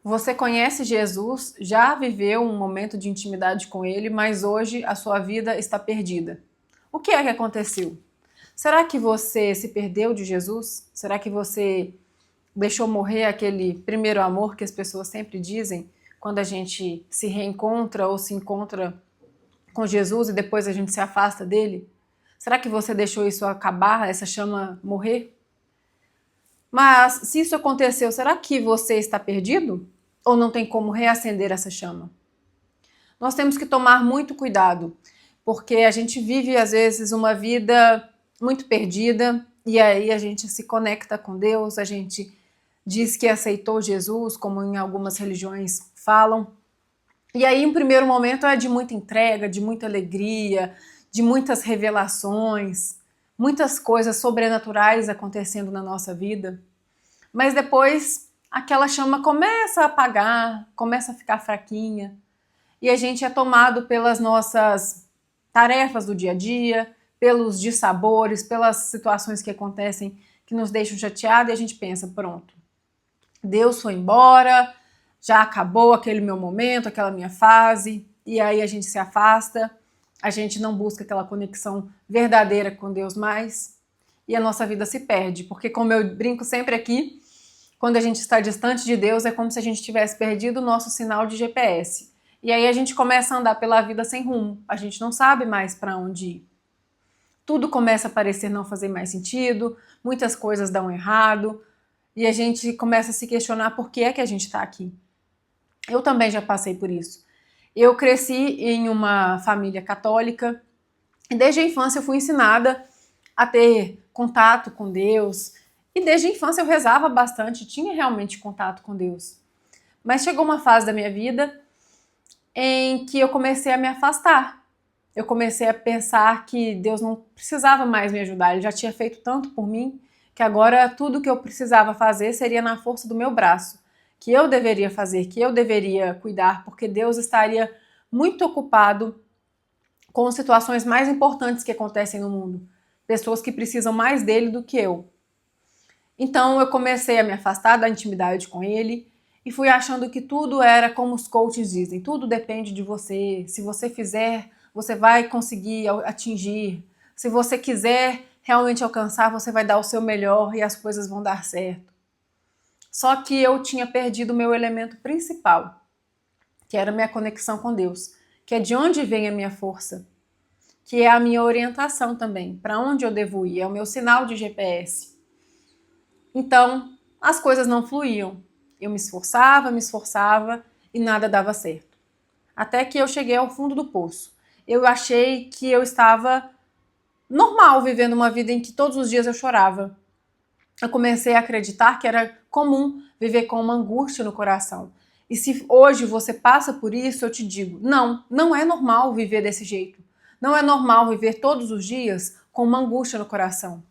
Você conhece Jesus, já viveu um momento de intimidade com ele, mas hoje a sua vida está perdida. O que é que aconteceu? Será que você se perdeu de Jesus? Será que você deixou morrer aquele primeiro amor que as pessoas sempre dizem quando a gente se reencontra ou se encontra com Jesus e depois a gente se afasta dele? Será que você deixou isso acabar, essa chama morrer? Mas se isso aconteceu, será que você está perdido? Ou não tem como reacender essa chama? Nós temos que tomar muito cuidado, porque a gente vive às vezes uma vida muito perdida e aí a gente se conecta com Deus, a gente diz que aceitou Jesus, como em algumas religiões falam. E aí, um primeiro momento é de muita entrega, de muita alegria, de muitas revelações, muitas coisas sobrenaturais acontecendo na nossa vida. Mas depois aquela chama começa a apagar, começa a ficar fraquinha, e a gente é tomado pelas nossas tarefas do dia a dia, pelos dissabores, pelas situações que acontecem que nos deixam chateados, e a gente pensa, pronto, Deus foi embora, já acabou aquele meu momento, aquela minha fase, e aí a gente se afasta, a gente não busca aquela conexão verdadeira com Deus mais, e a nossa vida se perde, porque como eu brinco sempre aqui, quando a gente está distante de Deus, é como se a gente tivesse perdido o nosso sinal de GPS. E aí a gente começa a andar pela vida sem rumo. A gente não sabe mais para onde ir. Tudo começa a parecer não fazer mais sentido, muitas coisas dão errado, e a gente começa a se questionar por que é que a gente está aqui. Eu também já passei por isso. Eu cresci em uma família católica, e desde a infância eu fui ensinada a ter contato com Deus, e desde a infância eu rezava bastante, tinha realmente contato com Deus. Mas chegou uma fase da minha vida em que eu comecei a me afastar. Eu comecei a pensar que Deus não precisava mais me ajudar, Ele já tinha feito tanto por mim, que agora tudo que eu precisava fazer seria na força do meu braço, que eu deveria fazer, que eu deveria cuidar, porque Deus estaria muito ocupado com as situações mais importantes que acontecem no mundo. Pessoas que precisam mais dele do que eu. Então eu comecei a me afastar da intimidade com ele e fui achando que tudo era como os coaches dizem, tudo depende de você, se você fizer, você vai conseguir atingir, se você quiser realmente alcançar, você vai dar o seu melhor e as coisas vão dar certo. Só que eu tinha perdido o meu elemento principal, que era a minha conexão com Deus, que é de onde vem a minha força, que é a minha orientação também, para onde eu devo ir, é o meu sinal de GPS. Então, as coisas não fluíam. Eu me esforçava e nada dava certo. Até que eu cheguei ao fundo do poço. Eu achei que eu estava normal vivendo uma vida em que todos os dias eu chorava. Eu comecei a acreditar que era comum viver com uma angústia no coração. E se hoje você passa por isso, eu te digo, não, não é normal viver desse jeito. Não é normal viver todos os dias com uma angústia no coração.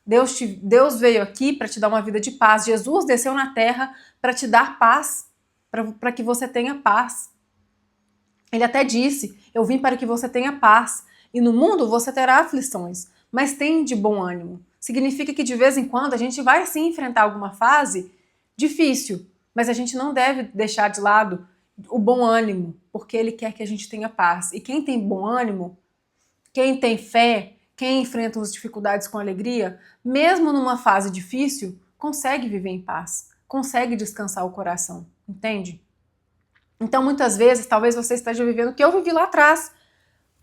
Deus veio aqui para te dar uma vida de paz. Jesus desceu na terra para te dar paz, para que você tenha paz. Ele até disse, eu vim para que você tenha paz. E no mundo você terá aflições, mas tem de bom ânimo. Significa que de vez em quando a gente vai sim enfrentar alguma fase difícil, mas a gente não deve deixar de lado o bom ânimo, porque ele quer que a gente tenha paz. E quem tem bom ânimo, quem tem fé, quem enfrenta as dificuldades com alegria, mesmo numa fase difícil, consegue viver em paz, consegue descansar o coração, entende? Então, muitas vezes, talvez você esteja vivendo o que eu vivi lá atrás,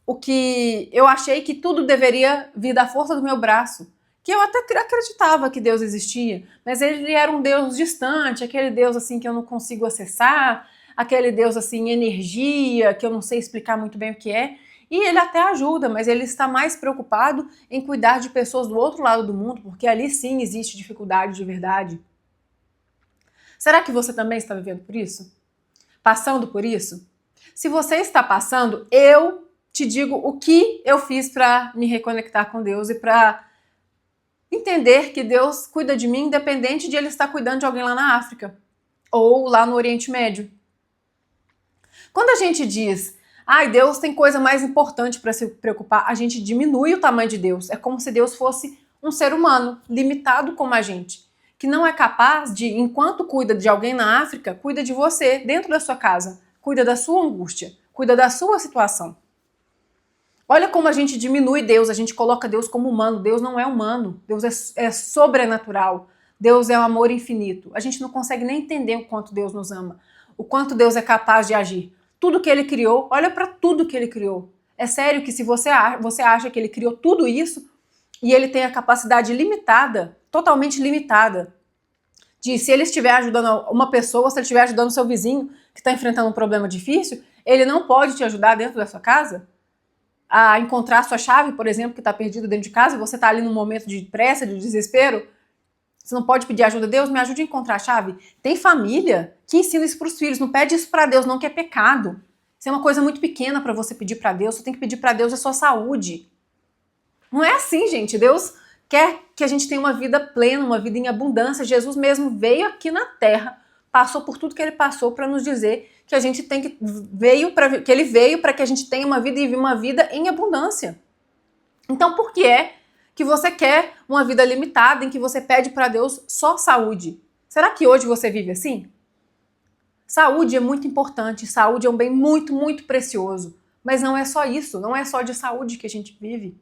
o que eu achei que tudo deveria vir da força do meu braço, que eu até acreditava que Deus existia, mas ele era um Deus distante, aquele Deus assim que eu não consigo acessar, aquele Deus assim energia, que eu não sei explicar muito bem o que é, e ele até ajuda, mas ele está mais preocupado em cuidar de pessoas do outro lado do mundo, porque ali sim existe dificuldade de verdade. Será que você também está vivendo por isso? Passando por isso? Se você está passando, eu te digo o que eu fiz para me reconectar com Deus e para entender que Deus cuida de mim independente de ele estar cuidando de alguém lá na África ou lá no Oriente Médio. Quando a gente diz, ai, Deus tem coisa mais importante para se preocupar, a gente diminui o tamanho de Deus. É como se Deus fosse um ser humano, limitado como a gente, que não é capaz de, enquanto cuida de alguém na África, cuida de você dentro da sua casa, cuida da sua angústia, cuida da sua situação. Olha como a gente diminui Deus, a gente coloca Deus como humano. Deus não é humano, Deus é sobrenatural. Deus é um amor infinito. A gente não consegue nem entender o quanto Deus nos ama, o quanto Deus é capaz de agir. Tudo que Ele criou, olha para tudo que Ele criou. É sério que se você acha que Ele criou tudo isso e Ele tem a capacidade limitada, totalmente limitada, de se Ele estiver ajudando uma pessoa, se Ele estiver ajudando seu vizinho que está enfrentando um problema difícil, Ele não pode te ajudar dentro da sua casa? A encontrar a sua chave, por exemplo, que está perdida dentro de casa, e você está ali num momento de pressa, de desespero, você não pode pedir ajuda. Deus, me ajude a encontrar a chave. Tem família que ensina isso para os filhos. Não pede isso para Deus, não, que é pecado. Isso é uma coisa muito pequena para você pedir para Deus. Você tem que pedir para Deus a sua saúde. Não é assim, gente. Deus quer que a gente tenha uma vida plena, uma vida em abundância. Jesus mesmo veio aqui na Terra, passou por tudo que Ele passou para nos dizer que a gente tem que Ele veio para que a gente tenha uma vida e uma vida em abundância. Então, por que é que você quer uma vida limitada em que você pede para Deus só saúde? Será que hoje você vive assim? Saúde é muito importante, saúde é um bem muito, muito precioso. Mas não é só isso, não é só de saúde que a gente vive.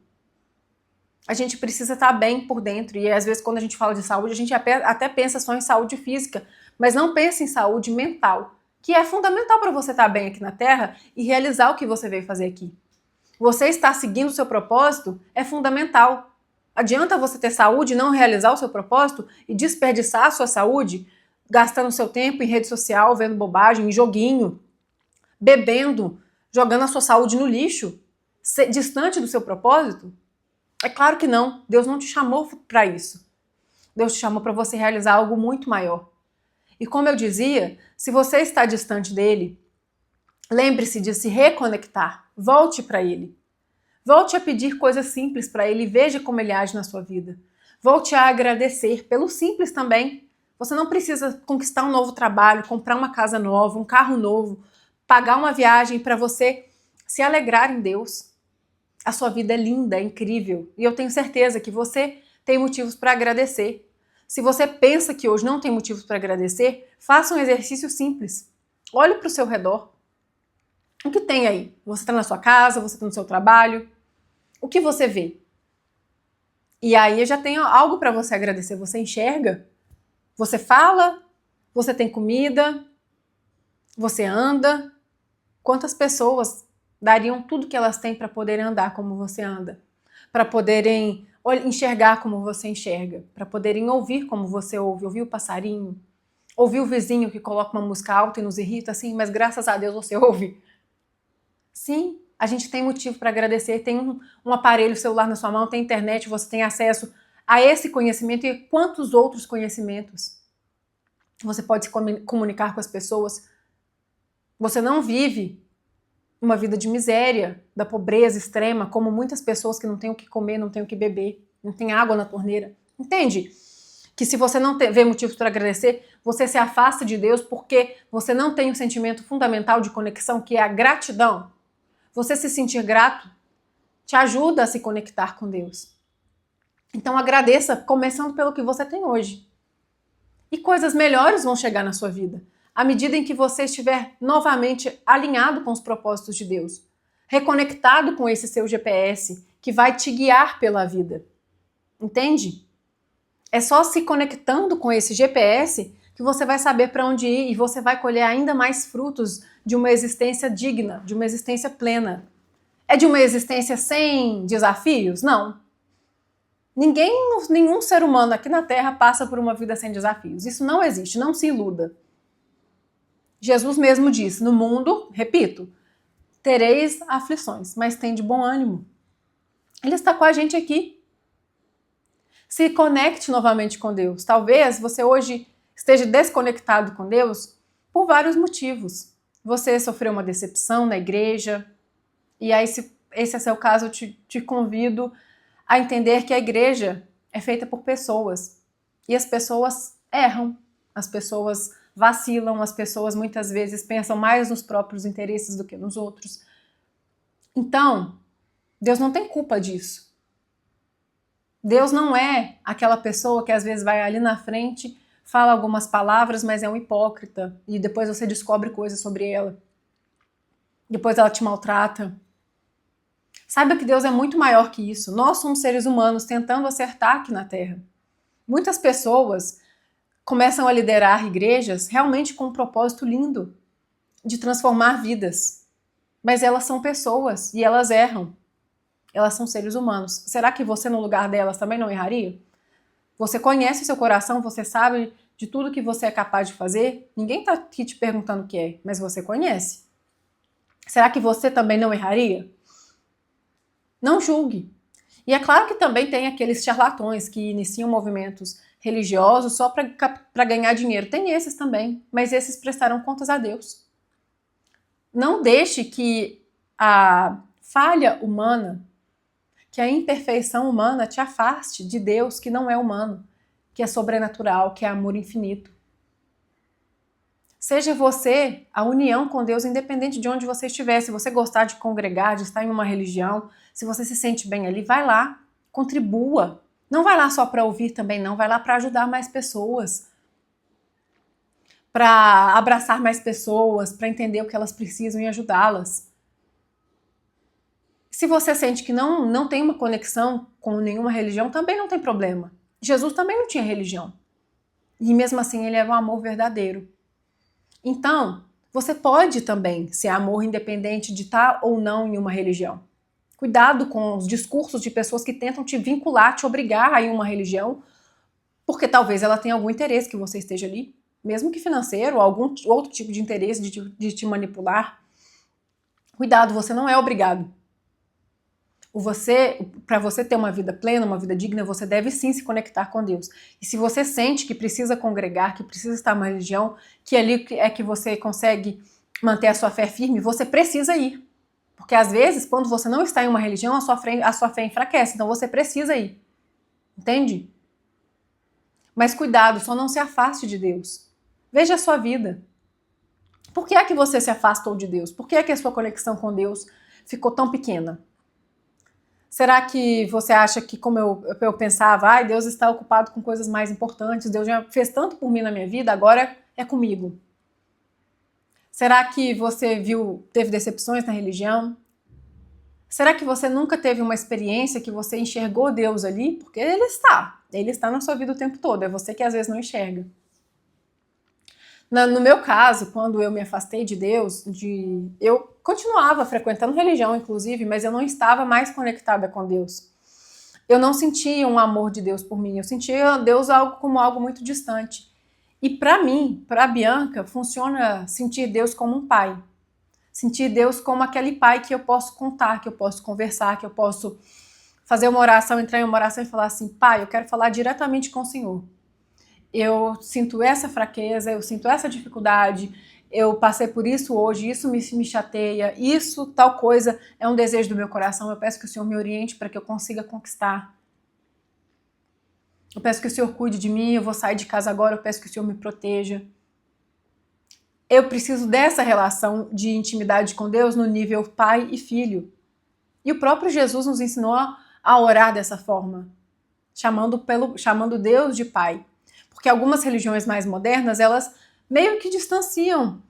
A gente precisa estar bem por dentro. E às vezes quando a gente fala de saúde, a gente até pensa só em saúde física, mas não pensa em saúde mental, que é fundamental para você estar bem aqui na Terra e realizar o que você veio fazer aqui. Você estar seguindo o seu propósito é fundamental. Adianta você ter saúde e não realizar o seu propósito e desperdiçar a sua saúde gastando seu tempo em rede social, vendo bobagem, em joguinho, bebendo, jogando a sua saúde no lixo, distante do seu propósito? É claro que não. Deus não te chamou para isso. Deus te chamou para você realizar algo muito maior. E como eu dizia, se você está distante dele, lembre-se de se reconectar. Volte para ele. Volte a pedir coisas simples para ele e veja como ele age na sua vida. Volte a agradecer pelo simples também. Você não precisa conquistar um novo trabalho, comprar uma casa nova, um carro novo, pagar uma viagem para você se alegrar em Deus. A sua vida é linda, é incrível. E eu tenho certeza que você tem motivos para agradecer. Se você pensa que hoje não tem motivos para agradecer, faça um exercício simples. Olhe para o seu redor. O que tem aí? Você está na sua casa, você está no seu trabalho. O que você vê? E aí eu já tenho algo para você agradecer. Você enxerga? Você fala? Você tem comida? Você anda? Quantas pessoas dariam tudo que elas têm para poderem andar como você anda? Para poderem enxergar como você enxerga? Para poderem ouvir como você ouve? Ouvir o passarinho? Ouvir o vizinho que coloca uma música alta e nos irrita assim, mas graças a Deus você ouve? Sim, a gente tem motivo para agradecer. Tem um aparelho celular na sua mão, tem internet, você tem acesso a esse conhecimento e quantos outros conhecimentos. Você pode se comunicar com as pessoas. Você não vive uma vida de miséria, da pobreza extrema, como muitas pessoas que não têm o que comer, não têm o que beber, não tem água na torneira. Entende? Que se você não vê motivos para agradecer, você se afasta de Deus porque você não tem o sentimento fundamental de conexão, que é a gratidão. Você se sentir grato te ajuda a se conectar com Deus. Então agradeça, começando pelo que você tem hoje. E coisas melhores vão chegar na sua vida, à medida em que você estiver novamente alinhado com os propósitos de Deus, reconectado com esse seu GPS que vai te guiar pela vida. Entende? É só se conectando com esse GPS que você vai saber para onde ir e você vai colher ainda mais frutos de uma existência digna, de uma existência plena. É de uma existência sem desafios? Não. Nenhum ser humano aqui na Terra passa por uma vida sem desafios. Isso não existe, não se iluda. Jesus mesmo disse, no mundo, repito, tereis aflições, mas tem de bom ânimo. Ele está com a gente aqui. Se conecte novamente com Deus. Talvez você hoje esteja desconectado com Deus por vários motivos. Você sofreu uma decepção na igreja, e aí se esse é seu caso, eu te convido a entender que a igreja é feita por pessoas. E as pessoas erram, as pessoas vacilam, as pessoas muitas vezes pensam mais nos próprios interesses do que nos outros. Então, Deus não tem culpa disso. Deus não é aquela pessoa que às vezes vai ali na frente, fala algumas palavras, mas é um hipócrita. E depois você descobre coisas sobre ela. Depois ela te maltrata. Saiba que Deus é muito maior que isso. Nós somos seres humanos tentando acertar aqui na Terra. Muitas pessoas começam a liderar igrejas realmente com um propósito lindo de transformar vidas. Mas elas são pessoas e elas erram. Elas são seres humanos. Será que você, no lugar delas, também não erraria? Você conhece o seu coração, você sabe de tudo que você é capaz de fazer? Ninguém está aqui te perguntando o que é, mas você conhece. Será que você também não erraria? Não julgue. E é claro que também tem aqueles charlatões que iniciam movimentos religiosos só para ganhar dinheiro. Tem esses também, mas esses prestarão contas a Deus. Não deixe que a falha humana, que a imperfeição humana te afaste de Deus, que não é humano, que é sobrenatural, que é amor infinito. Seja você a união com Deus, independente de onde você estiver. Se você gostar de congregar, de estar em uma religião, se você se sente bem ali, vai lá, contribua. Não vai lá só para ouvir também, não. Vai lá para ajudar mais pessoas, para abraçar mais pessoas, para entender o que elas precisam e ajudá-las. Se você sente que não tem uma conexão com nenhuma religião, também não tem problema. Jesus também não tinha religião. E mesmo assim ele era um amor verdadeiro. Então, você pode também ser amor independente de estar ou não em uma religião. Cuidado com os discursos de pessoas que tentam te vincular, te obrigar a ir em uma religião, porque talvez ela tenha algum interesse que você esteja ali, mesmo que financeiro, ou algum outro tipo de interesse de te manipular. Cuidado, você não é obrigado. Para você ter uma vida plena, uma vida digna, você deve sim se conectar com Deus. E se você sente que precisa congregar, que precisa estar numa religião, que ali é que você consegue manter a sua fé firme, você precisa ir. Porque às vezes, quando você não está em uma religião, a sua fé enfraquece. Então você precisa ir. Entende? Mas cuidado, só não se afaste de Deus. Veja a sua vida. Por que é que você se afastou de Deus? Por que é que a sua conexão com Deus ficou tão pequena? Será que você acha que, como eu pensava, Deus está ocupado com coisas mais importantes, Deus já fez tanto por mim na minha vida, agora é comigo? Será que você teve decepções na religião? Será que você nunca teve uma experiência que você enxergou Deus ali? Porque Ele está na sua vida o tempo todo, é você que às vezes não enxerga. No meu caso, quando eu me afastei de Deus, eu continuava frequentando religião, inclusive, mas eu não estava mais conectada com Deus. Eu não sentia um amor de Deus por mim, eu sentia Deus como algo muito distante. E para mim, para a Bianca, funciona sentir Deus como um pai. Sentir Deus como aquele pai que eu posso contar, que eu posso conversar, que eu posso fazer uma oração, entrar em uma oração e falar assim, pai, eu quero falar diretamente com o Senhor. Eu sinto essa fraqueza, eu sinto essa dificuldade, eu passei por isso hoje, isso me chateia, isso, tal coisa, é um desejo do meu coração, eu peço que o Senhor me oriente para que eu consiga conquistar. Eu peço que o Senhor cuide de mim, eu vou sair de casa agora, eu peço que o Senhor me proteja. Eu preciso dessa relação de intimidade com Deus no nível pai e filho. E o próprio Jesus nos ensinou a orar dessa forma, chamando Deus de pai. Porque algumas religiões mais modernas, elas meio que distanciam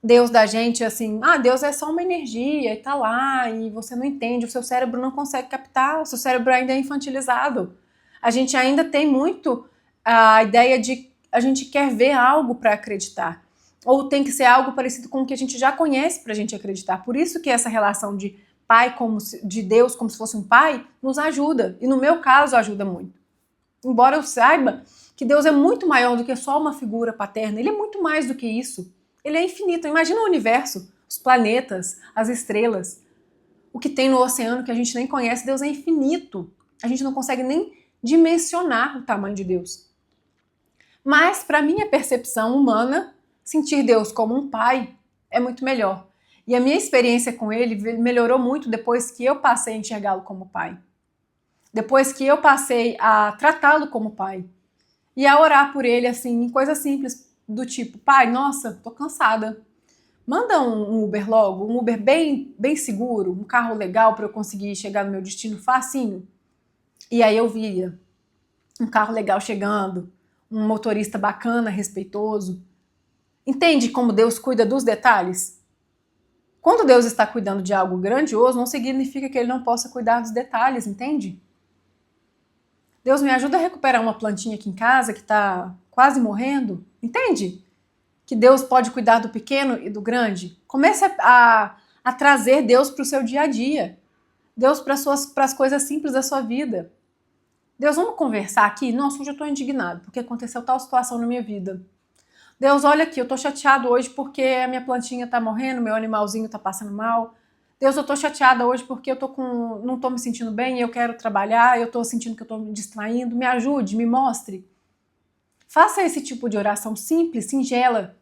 Deus da gente, assim, Deus é só uma energia e tá lá, e você não entende, o seu cérebro não consegue captar, o seu cérebro ainda é infantilizado. A gente ainda tem muito a ideia de a gente quer ver algo para acreditar. Ou tem que ser algo parecido com o que a gente já conhece para a gente acreditar. Por isso que essa relação de pai, de Deus como se fosse um pai, nos ajuda. E no meu caso, ajuda muito. Embora eu saiba que Deus é muito maior do que só uma figura paterna, Ele é muito mais do que isso. Ele é infinito. Imagina o universo, os planetas, as estrelas, o que tem no oceano que a gente nem conhece. Deus é infinito. A gente não consegue nem dimensionar o tamanho de Deus. Mas, para minha percepção humana, sentir Deus como um pai é muito melhor. E a minha experiência com Ele melhorou muito depois que eu passei a enxergá-lo como pai. Depois que eu passei a tratá-lo como pai. E a orar por ele, assim, em coisas simples, do tipo, pai, nossa, tô cansada. Manda um Uber logo, um Uber bem seguro, um carro legal para eu conseguir chegar no meu destino facinho. E aí eu via um carro legal chegando, um motorista bacana, respeitoso. Entende como Deus cuida dos detalhes? Quando Deus está cuidando de algo grandioso, não significa que Ele não possa cuidar dos detalhes, entende? Deus me ajuda a recuperar uma plantinha aqui em casa que está quase morrendo, entende? Que Deus pode cuidar do pequeno e do grande. Comece a trazer Deus para o seu dia a dia. Deus para as coisas simples da sua vida. Deus, vamos conversar aqui? Nossa, hoje eu estou indignado porque aconteceu tal situação na minha vida. Deus, olha aqui, eu estou chateado hoje porque a minha plantinha está morrendo, meu animalzinho está passando mal. Deus, eu estou chateada hoje porque não estou me sentindo bem, eu quero trabalhar, eu estou sentindo que eu estou me distraindo. Me ajude, me mostre. Faça esse tipo de oração simples, singela.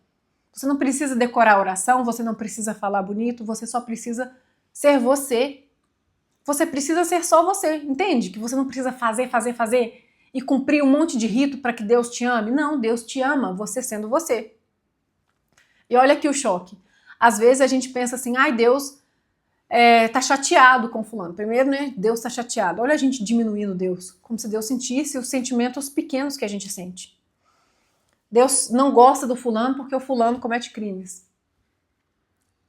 Você não precisa decorar a oração, você não precisa falar bonito, você só precisa ser você. Você precisa ser só você, entende? Que você não precisa fazer e cumprir um monte de rito para que Deus te ame. Não, Deus te ama, você sendo você. E olha aqui o choque. Às vezes a gente pensa assim, ai, Deus tá chateado com fulano. Primeiro, né, Deus tá chateado. Olha a gente diminuindo Deus, como se Deus sentisse os sentimentos pequenos que a gente sente. Deus não gosta do fulano porque o fulano comete crimes.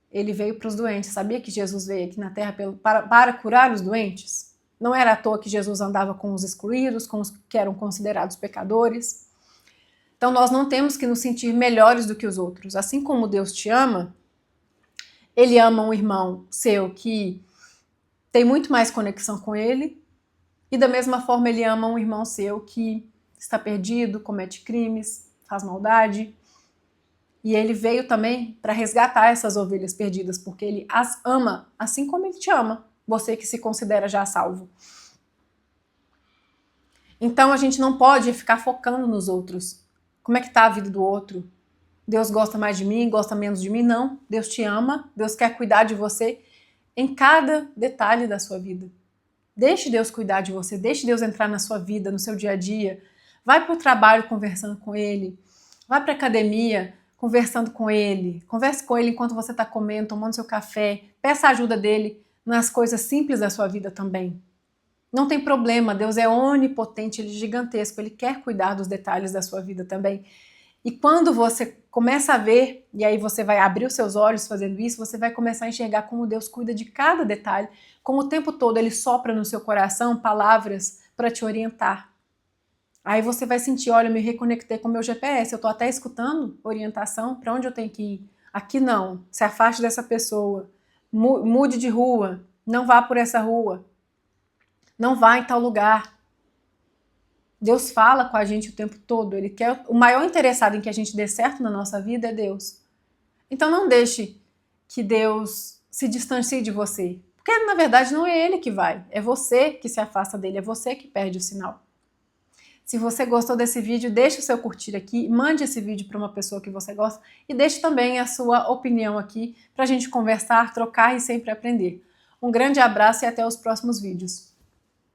Ele veio para os doentes. Sabia que Jesus veio aqui na Terra para curar os doentes? Não era à toa que Jesus andava com os excluídos, com os que eram considerados pecadores. Então nós não temos que nos sentir melhores do que os outros. Assim como Deus te ama, Ele ama um irmão seu que tem muito mais conexão com Ele, e da mesma forma Ele ama um irmão seu que está perdido, comete crimes, faz maldade. E Ele veio também para resgatar essas ovelhas perdidas, porque Ele as ama, assim como Ele te ama, você que se considera já salvo. Então a gente não pode ficar focando nos outros. Como é que está a vida do outro? Deus gosta mais de mim, gosta menos de mim? Não. Deus te ama, Deus quer cuidar de você em cada detalhe da sua vida. Deixe Deus cuidar de você, deixe Deus entrar na sua vida, no seu dia a dia. Vai para o trabalho conversando com Ele, vai para a academia conversando com Ele, converse com Ele enquanto você está comendo, tomando seu café, peça a ajuda dEle nas coisas simples da sua vida também. Não tem problema, Deus é onipotente, Ele é gigantesco, Ele quer cuidar dos detalhes da sua vida também. E quando você começa a ver, e aí você vai abrir os seus olhos fazendo isso, você vai começar a enxergar como Deus cuida de cada detalhe, como o tempo todo Ele sopra no seu coração palavras para te orientar. Aí você vai sentir, olha, eu me reconectei com o meu GPS, eu estou até escutando orientação para onde eu tenho que ir. Aqui não, se afaste dessa pessoa, mude de rua, não vá por essa rua, não vá em tal lugar. Deus fala com a gente o tempo todo, Ele quer, o maior interessado em que a gente dê certo na nossa vida é Deus. Então não deixe que Deus se distancie de você, porque na verdade não é Ele que vai, é você que se afasta dele, é você que perde o sinal. Se você gostou desse vídeo, deixe o seu curtir aqui, mande esse vídeo para uma pessoa que você gosta e deixe também a sua opinião aqui para a gente conversar, trocar e sempre aprender. Um grande abraço e até os próximos vídeos.